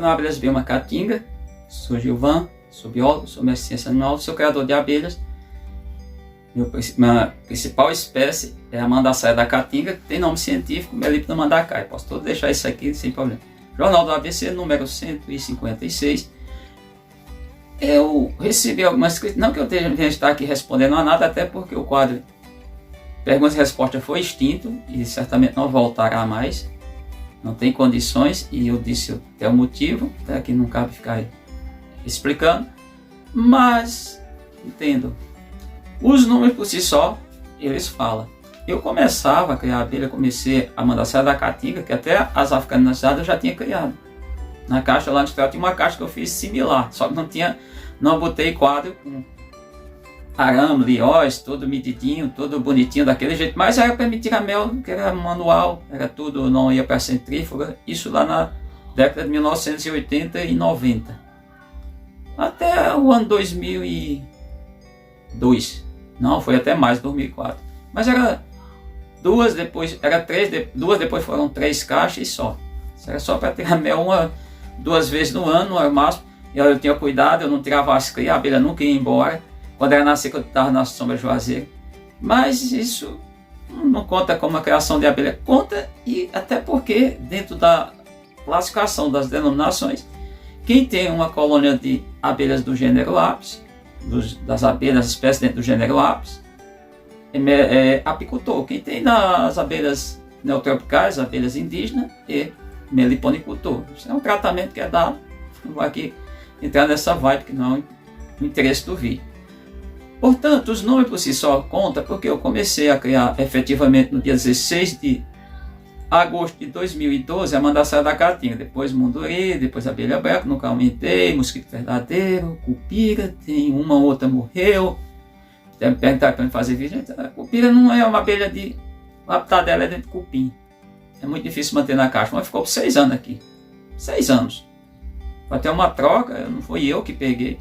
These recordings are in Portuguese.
canal Abelhas Bioma Caatinga. Sou Gilvan, sou biólogo, sou mestre em ciência animal, sou criador de abelhas. Minha principal espécie é a mandaçaia da Caatinga, que tem nome científico, Melipona mandacae. Posso todo deixar isso aqui sem problema. Jornal do ABC, número 156. Eu recebi algumas críticas, não que eu tenha de estar aqui respondendo a nada, até porque o quadro Perguntas e Respostas foi extinto e certamente não voltará mais. Não tem condições, e eu disse até o motivo, até aqui não cabe ficar explicando, mas entendo. Os números por si só, eles falam. Eu começava a criar abelha, comecei a mandaçaia da Caatinga, que até as africanizadas eu já tinha criado. Na caixa lá no hospital tinha uma caixa que eu fiz similar, só que não botei quadro com arame, liós, todo medidinho, todo bonitinho daquele jeito, mas era para emitir a mel, que era manual, era tudo, não ia para centrífuga, isso lá na década de 1980 e 90. Até o ano 2002, não, foi até mais, 2004, mas era duas, depois era três, duas, depois foram 3 caixas e só. Isso era só para tirar mel 2 vezes no ano, era o máximo, e eu tinha cuidado, eu não tirava as crias, a abelha nunca ia embora. Quando era nascer, eu estava na sombra juazeira. Mas isso não conta como a criação de abelha. Conta, e até porque, dentro da classificação das denominações, quem tem uma colônia de abelhas do gênero Apis, das abelhas, espécies dentro do gênero Apis, é apicultor. Quem tem nas abelhas neotropicais, abelhas indígenas, é meliponicultor. Isso é um tratamento que é dado. Não vou aqui entrar nessa vibe, que não é o interesse do vídeo. Portanto, os nomes por si só contam, porque eu comecei a criar efetivamente no dia 16 de agosto de 2012 a mandaçaia da Caatinga, depois Munduri, depois abelha branca, nunca aumentei, mosquito verdadeiro, cupira, tem uma ou outra morreu. Deve perguntar para mim fazer vídeo, a cupira não é uma abelha de... O habitat dela é dentro de cupim. É muito difícil manter na caixa, mas ficou por 6 anos aqui. 6 anos. Foi até uma troca, não foi eu que peguei.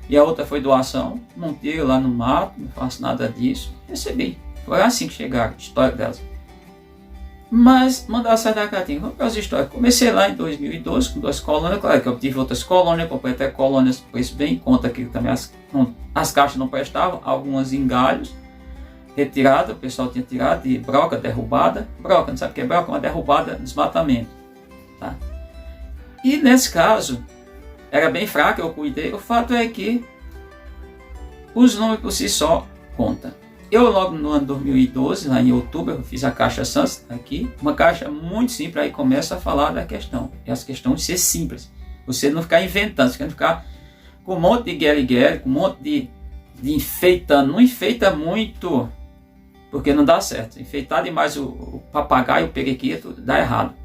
E a outra foi doação, não tiro lá no mato, não faço nada disso. Recebi. Foi assim que chegaram, a história delas. Mas, mandaçaia da Caatinga, vamos para as histórias. Comecei lá em 2012 com 2 colônias, claro que eu tive outras colônias, comprei até colônias, por isso bem em conta que também as caixas não prestavam, algumas em galhos, retirada, o pessoal tinha tirado, de broca derrubada. Broca, não sabe o que é broca? Uma derrubada, desmatamento. Tá? E nesse caso, era bem fraca, eu cuidei. O fato é que os nomes por si só contam. Eu logo no ano 2012, lá em outubro, eu fiz a caixa Sans, aqui. Uma caixa muito simples, aí começa a falar da questão. E as questões ser simples. Você não ficar inventando, você não ficar com um monte de guerre, com um monte de enfeitando. Não enfeita muito, porque não dá certo. Enfeitar demais o papagaio, o periquito, dá errado.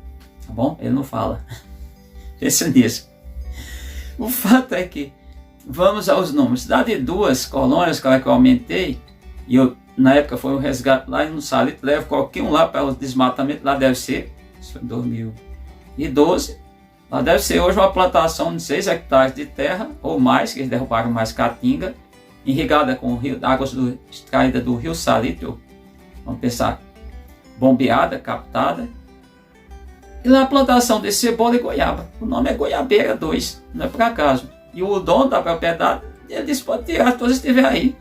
Tá bom? Ele não fala. Pensa nisso. O fato é que, vamos aos números, cidade de 2 colônias, que eu aumentei, e eu, na época foi um resgate lá no Salito, levo qualquer um lá para o desmatamento, lá deve ser, isso foi em 2012, lá deve ser hoje uma plantação de 6 hectares de terra, ou mais, que eles derrubaram mais Caatinga, irrigada com águas extraídas do rio Salito, vamos pensar, bombeada, captada. E lá a plantação de cebola e goiaba. O nome é Goiabeira 2, não é por acaso. E o dono da propriedade, ele disse, pode tirar, todas estiver aí.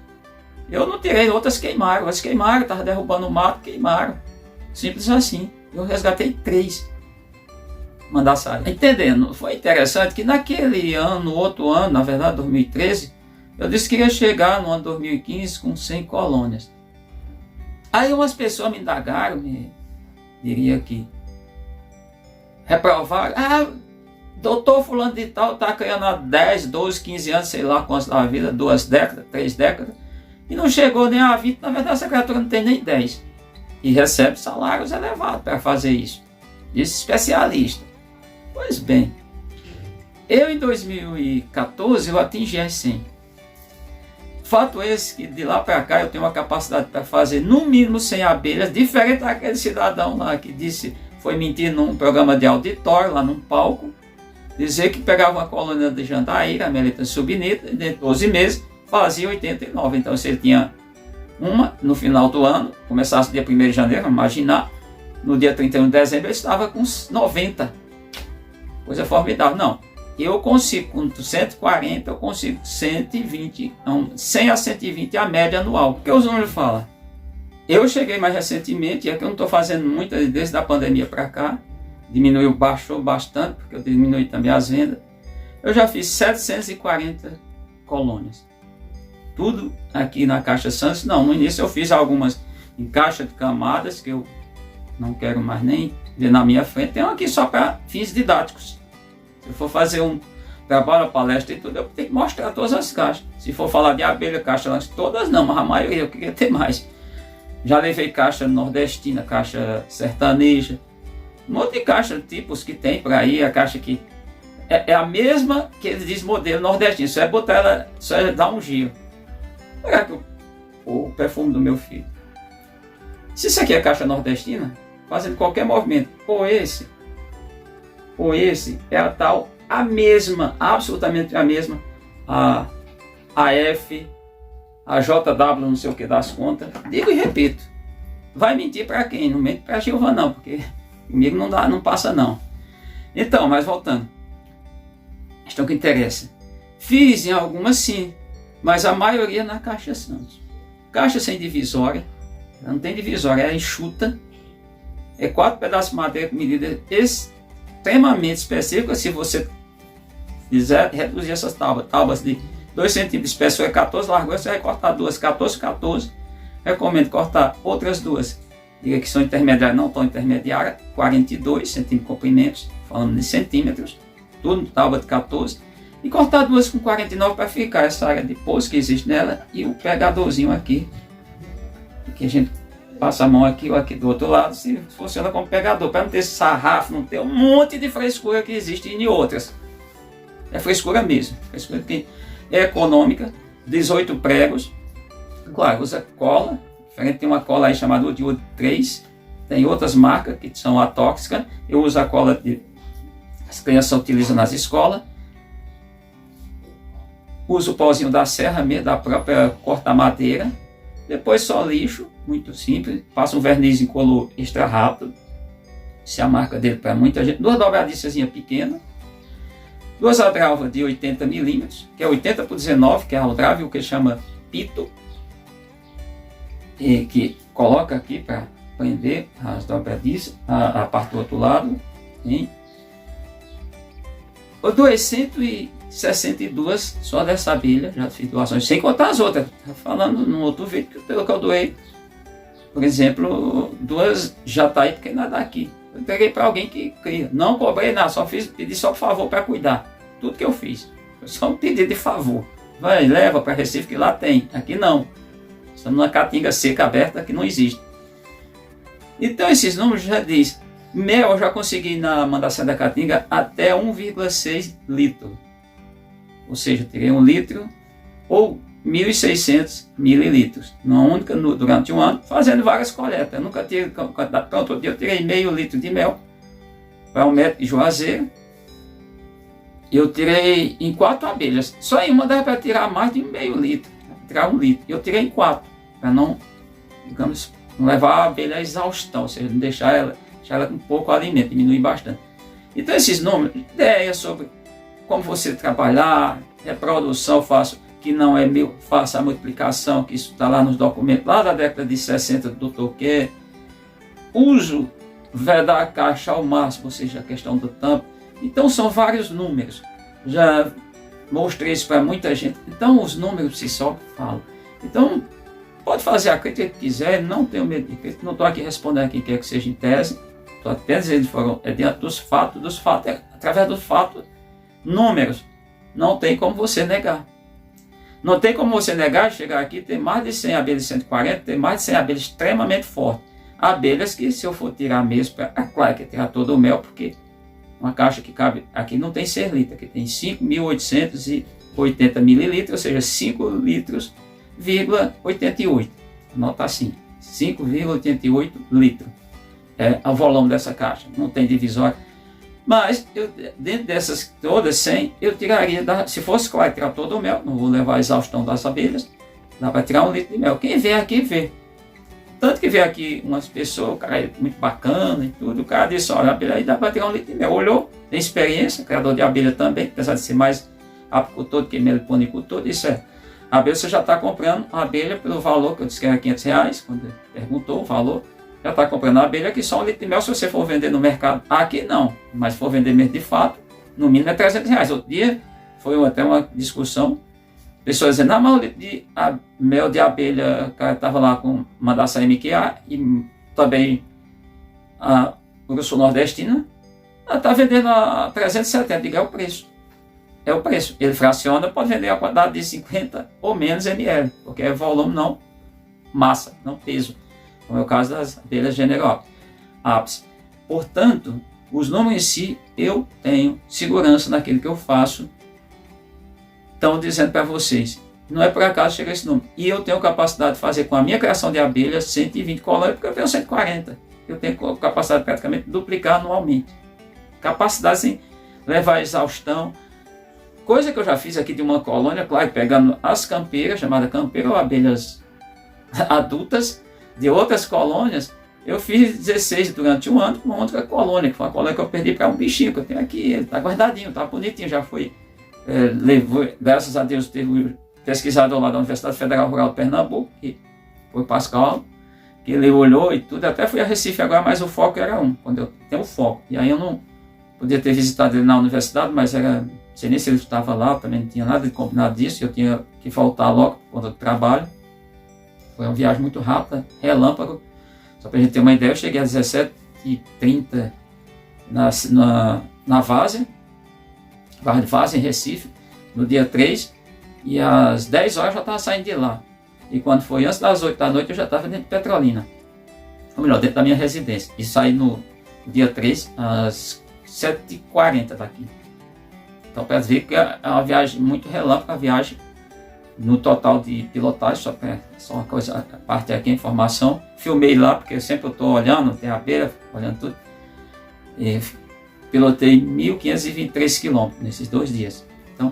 Eu não tirei, outras queimaram. Elas queimaram, estavam derrubando o mato, queimaram. Simples assim. Eu resgatei 3 mandaçaias. Entendendo? Foi interessante que naquele ano, no outro ano, na verdade 2013, eu disse que iria chegar no ano 2015 com 100 colônias. Aí umas pessoas me indagaram, diria que reprovaram. Doutor fulano de tal está criando há 10, 12, 15 anos, sei lá quantos da vida, 2 décadas, 3 décadas, e não chegou nem a 20, na verdade essa criatura não tem nem 10. E recebe salários elevados para fazer isso. Disse especialista. Pois bem, eu em 2014 eu atingi as 100. Fato esse que de lá para cá eu tenho uma capacidade para fazer no mínimo 100 abelhas, diferente daquele cidadão lá que disse, foi mentir num programa de auditório, lá num palco, dizer que pegava uma colônia de Jandaíra, a Melipona subnita, e dentro de 12 meses fazia 89. Então se ele tinha uma no final do ano, começasse dia 1º de janeiro, imaginar, no dia 31 de dezembro ele estava com 90. coisa formidável. Não, eu consigo, com 140, eu consigo 120, 100 a 120 a média anual. O que os números falam? Eu cheguei mais recentemente, e é que eu não estou fazendo muito desde a pandemia para cá, baixou bastante, porque eu diminui também as vendas. Eu já fiz 740 colônias. Tudo aqui na Caixa Santos. Não, no início eu fiz algumas em caixa de camadas, que eu não quero mais nem ver na minha frente. Tem um aqui só para fins didáticos. Se eu for fazer um trabalho, palestra e tudo, eu tenho que mostrar todas as caixas. Se for falar de abelha, caixa lanche, todas não, mas a maioria eu queria ter mais. Já levei caixa nordestina, caixa sertaneja, um monte de caixa, tipos que tem por aí, a caixa que é a mesma que ele diz modelo nordestino, só é botar ela, só é dar um giro. Olha aqui o perfume do meu filho. Se isso aqui é caixa nordestina, fazendo qualquer movimento, ou esse, é a tal, a mesma, absolutamente a mesma, a F, a JW, não sei o que das contas. Digo e repito. Vai mentir para quem? Não mente para a Gilva não, porque comigo não dá, não passa não. Então, mas voltando. Questão que interessa. Fiz em algumas sim, mas a maioria na Caixa Santos. Caixa sem divisória, não tem divisória, é enxuta. É 4 pedaços de madeira com medida extremamente específica. Se você quiser reduzir essas tábuas de 2 centímetros de espessura, 14 largura, você vai cortar duas, 14. Recomendo cortar outras duas, diga que são intermediárias, não tão intermediárias, 42 centímetros de comprimentos, falando de centímetros, tudo tábua de 14, e cortar duas com 49 para ficar essa área de pouso que existe nela e o pegadorzinho aqui, que a gente passa a mão aqui ou aqui do outro lado, se funciona como pegador, para não ter sarrafo, não ter um monte de frescura que existe em outras. É frescura mesmo, frescura que é econômica, 18 pregos, claro, usa cola, diferente, tem uma cola aí chamada Diodo 3, tem outras marcas que são atóxicas, eu uso a cola que as crianças utilizam nas escolas, uso o pauzinho da serra mesmo, da própria corta-madeira, depois só lixo, muito simples, passa um verniz incolor extra rápido, essa é a marca dele para muita gente, 2 dobradiçazinhas pequenas, 2 aldrabas de 80 milímetros, que é 80 por 19, que é a aldrava, o que chama pito, e que coloca aqui para prender as dobradiças, a parte do outro lado, hein? 262 só dessa abelha, já fiz doações, sem contar as outras, falando no outro vídeo que eu doei, por exemplo, 2 jataí, porque nada aqui, eu entreguei para alguém que cria, não cobrei nada, só pedi só por favor para cuidar, tudo que eu fiz, foi só um pedido de favor, vai, leva para Recife que lá tem, aqui não. Estamos numa caatinga seca aberta que não existe. Então esses números já diz. Mel eu já consegui na Mandação da Caatinga até 1,6 litro. Ou seja, tirei 1 litro ou 1.600 mililitros. Durante um ano, fazendo várias coletas. Eu nunca tirei quantidade. Pronto, outro dia eu tirei meio litro de mel para 1 metro de juazeiro. Eu tirei em 4 abelhas. Só em uma dava para tirar mais de meio litro. Tirar 1 litro. Eu tirei em 4, para não, digamos, não levar a abelha à exaustão, ou seja, não deixar ela com pouco alimento, diminuir bastante. Então esses números, ideias sobre como você trabalhar, reprodução, que não é meu, faça a multiplicação, que isso está lá nos documentos, lá da década de 60 do Dr. Kerr. Uso vedar a caixa ao máximo, ou seja, a questão do tampo. Então são vários números. Já mostrei isso para muita gente. Então os números se só falam. Então pode fazer a crítica que quiser, não tenho medo de crítica. Não estou aqui respondendo a quem quer que seja em tese. Estou apenas dizendo que diante dos fatos, através dos fatos, números. Não tem como você negar. Não tem como você negar, chegar aqui, ter mais de 100 abelhas de 140, ter mais de 100 abelhas extremamente fortes. Abelhas que se eu for tirar mesmo, claro que tirar todo o mel, porque uma caixa que cabe, aqui não tem 6 litros, aqui tem 5.880 mililitros, ou seja, 5 litros, 88. Anota assim, 5,88 litros. É o volume dessa caixa, não tem divisória. Mas, dentro dessas todas 100, eu tiraria, se fosse claro, tirar todo o mel, não vou levar a exaustão das abelhas, dá para tirar 1 litro de mel. Quem vê aqui, vê. Tanto que veio aqui umas pessoas, o cara é muito bacana e tudo, o cara disse, olha, a abelha aí dá para tirar um litro de mel. Olhou, tem experiência, criador de abelha também, apesar de ser mais apicultor do que meliponicultor, disse, a abelha você já está comprando a abelha pelo valor, que eu disse que era R$500, quando ele perguntou o valor, já está comprando a abelha que só um litro de mel, se você for vender no mercado, aqui não, mas se for vender mesmo de fato, no mínimo é R$300. Outro dia, foi até uma discussão, pessoas dizendo, não, mas o litro de mel de abelha, o cara estava lá com Mandaçaí MQA e também a Urso Nordestina, está vendendo a 370, diga, é o preço. É o preço. Ele fraciona, pode vender a quantidade de 50 ou menos ml, porque é volume, não massa, não peso, como é o caso das abelhas General Apis. Portanto, os números em si, eu tenho segurança naquilo que eu faço. Estão dizendo para vocês, não é por acaso chegar esse número. E eu tenho capacidade de fazer com a minha criação de abelhas 120 colônias, porque eu tenho 140. Eu tenho capacidade de praticamente duplicar anualmente. Capacidade sem levar a exaustão. Coisa que eu já fiz aqui de uma colônia, claro, pegando as campeiras, chamada campeira ou abelhas adultas, de outras colônias, eu fiz 16 durante um ano com uma outra colônia, que foi uma colônia que eu perdi para um bichinho que eu tenho aqui, ele está guardadinho, está bonitinho, já foi, levou, graças a Deus, teve um pesquisador lá da Universidade Federal Rural de Pernambuco, que foi Pascal, que ele olhou e tudo, até fui a Recife agora, mas o foco era quando eu tenho o foco, e aí eu não podia ter visitado ele na universidade, mas era... Não sei nem se ele estava lá, também não tinha nada de combinado disso, eu tinha que voltar logo por conta do trabalho. Foi uma viagem muito rápida, relâmpago. Só para a gente ter uma ideia, eu cheguei às 17h30 na Várzea, Barra de Várzea, em Recife, no dia 3, e às 10 horas eu já estava saindo de lá. E quando foi antes das 8 da noite, eu já estava dentro de Petrolina, ou melhor, dentro da minha residência. E saí no dia 3, às 7h40 daqui. Então, para ver que é uma viagem muito relâmpago, a viagem no total de pilotagem, só uma coisa, a parte aqui, a informação. Filmei lá, porque sempre eu estou olhando, tem a abelha, olhando tudo. E pilotei 1.523 km nesses 2 dias. Então,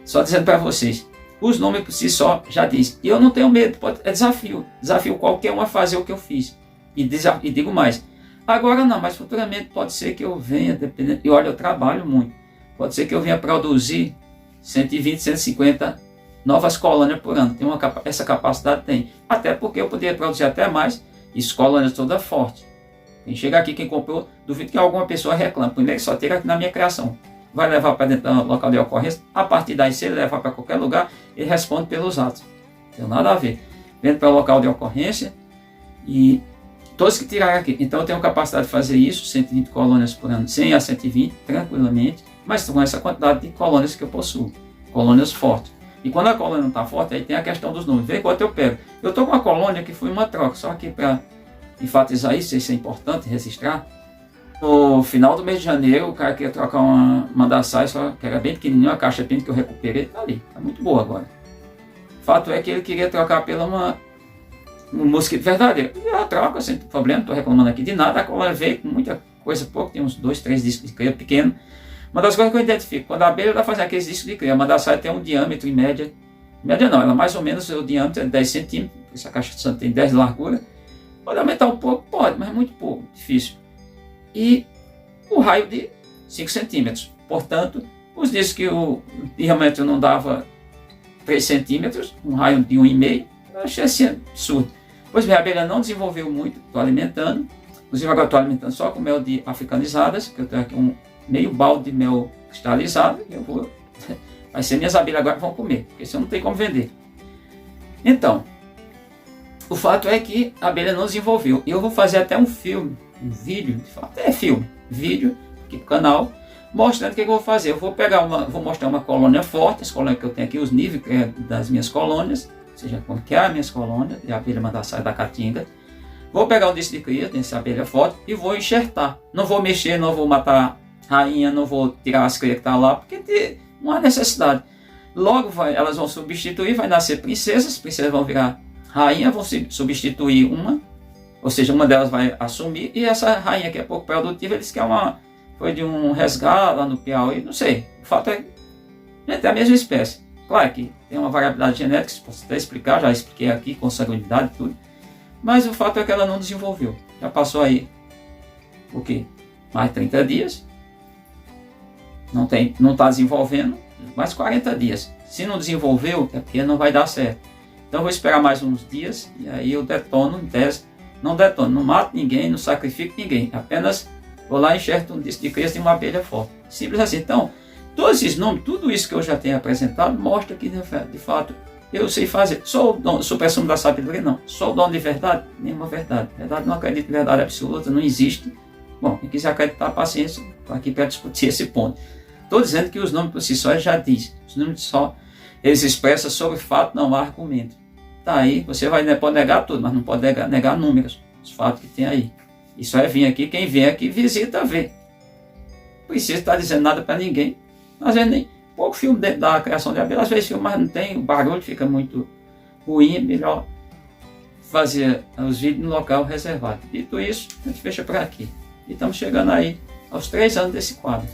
só dizendo para vocês, os números por si só já diz. E eu não tenho medo, é desafio. Desafio qualquer um a fazer o que eu fiz. E digo mais, agora não, mas futuramente pode ser que eu venha, dependendo. E olha, eu trabalho muito. Pode ser que eu venha produzir 120, 150 novas colônias por ano. Essa capacidade tem. Até porque eu poderia produzir até mais, e colônias toda forte. Quem chega aqui, quem comprou, duvido que alguma pessoa reclame. Primeiro só tira aqui na minha criação. Vai levar para dentro do local de ocorrência. A partir daí, se ele levar para qualquer lugar, ele responde pelos atos. Não tem nada a ver. Vem para o local de ocorrência e todos que tiraram aqui. Então eu tenho capacidade de fazer isso, 120 colônias por ano, 100 a 120, tranquilamente. Mas com essa quantidade de colônias que eu possuo, colônias fortes. E quando a colônia não está forte, aí tem a questão dos números. Vê quanto eu pego. Eu estou com uma colônia que foi uma troca, só que para enfatizar isso é importante registrar. No final do mês de janeiro, o cara queria trocar uma Mandaçaí, só que era bem pequenininha, uma caixa pinto que eu recuperei, está ali, está muito boa agora. O fato é que ele queria trocar pela um mosquito verdadeiro. E eu troco sem problema, não estou reclamando aqui de nada. A colônia veio com muita coisa pouco, tem uns 2, 3 discos de cria pequeno. Uma das coisas que eu identifico, quando a abelha está fazendo aqueles discos de cria, a Mandaçaí tem um diâmetro em média não, ela mais ou menos, o diâmetro é 10 centímetros, essa caixa de santo tem 10 de largura. Pode aumentar um pouco? Pode, mas muito pouco, difícil. E o raio de 5 centímetros. Portanto, os discos que o diâmetro não dava 3 centímetros, um raio de 1,5, eu achei assim absurdo. Pois bem, a abelha não desenvolveu muito, estou alimentando. Inclusive agora estou alimentando só com mel de africanizadas, que eu tenho aqui um meio balde de mel cristalizado, e eu vou... Vai ser minhas abelhas agora que vão comer, porque senão não tem como vender. Então, o fato é que a abelha não desenvolveu. E eu vou fazer até um filme, um vídeo, de fato é filme, vídeo aqui no canal, mostrando o que eu vou fazer. Eu vou pegar vou mostrar uma colônia forte, as colônias que eu tenho aqui, os níveis das minhas colônias, ou seja, como que é as minhas colônias, de abelha Mandaçaí da Caatinga. Vou pegar um disco de cria, dessa abelha forte, e vou enxertar. Não vou mexer, não vou matar rainha, não vou tirar as crias que estão lá, porque não há necessidade. Logo elas vão substituir, vai nascer princesas, princesas vão virar rainha, vão substituir uma, ou seja, uma delas vai assumir, e essa rainha que é pouco produtiva, eles querem foi de um resgate lá no Piauí, não sei. O fato é que é a mesma espécie. Claro que tem uma variabilidade genética, posso até explicar, já expliquei aqui com sanguinidade e tudo. Mas o fato é que ela não desenvolveu. Já passou aí, o quê? Mais 30 dias. Não está desenvolvendo, mais 40 dias. Se não desenvolveu, é porque não vai dar certo. Então eu vou esperar mais uns dias e aí eu detono em tese. Não detono, não mato ninguém, não sacrifico ninguém. Apenas vou lá e enxerto um disco de cria de uma abelha forte. Simples assim. Então, todos esses nomes, tudo isso que eu já tenho apresentado, mostra que de fato eu sei fazer. Sou o super-sumo da sabedoria? Não. Sou o dono de verdade? Nenhuma verdade. Verdade, não acredito em verdade absoluta, não existe. Bom, quem quiser acreditar, paciência, estou aqui para discutir esse ponto. Estou dizendo que os nomes por si só já diz. Os nomes só, eles expressam sobre fato, não há argumento. Tá aí, você pode negar tudo, mas não pode negar números, os fatos que tem aí. Isso é vir aqui, quem vem aqui visita, vê. Não precisa estar dizendo nada para ninguém. Às vezes nem pouco filme da criação de abelha, às vezes filme, mas não tem, o barulho fica muito ruim, é melhor fazer os vídeos no local reservado. Dito isso, a gente fecha por aqui. E estamos chegando aí aos 3 anos desse quadro.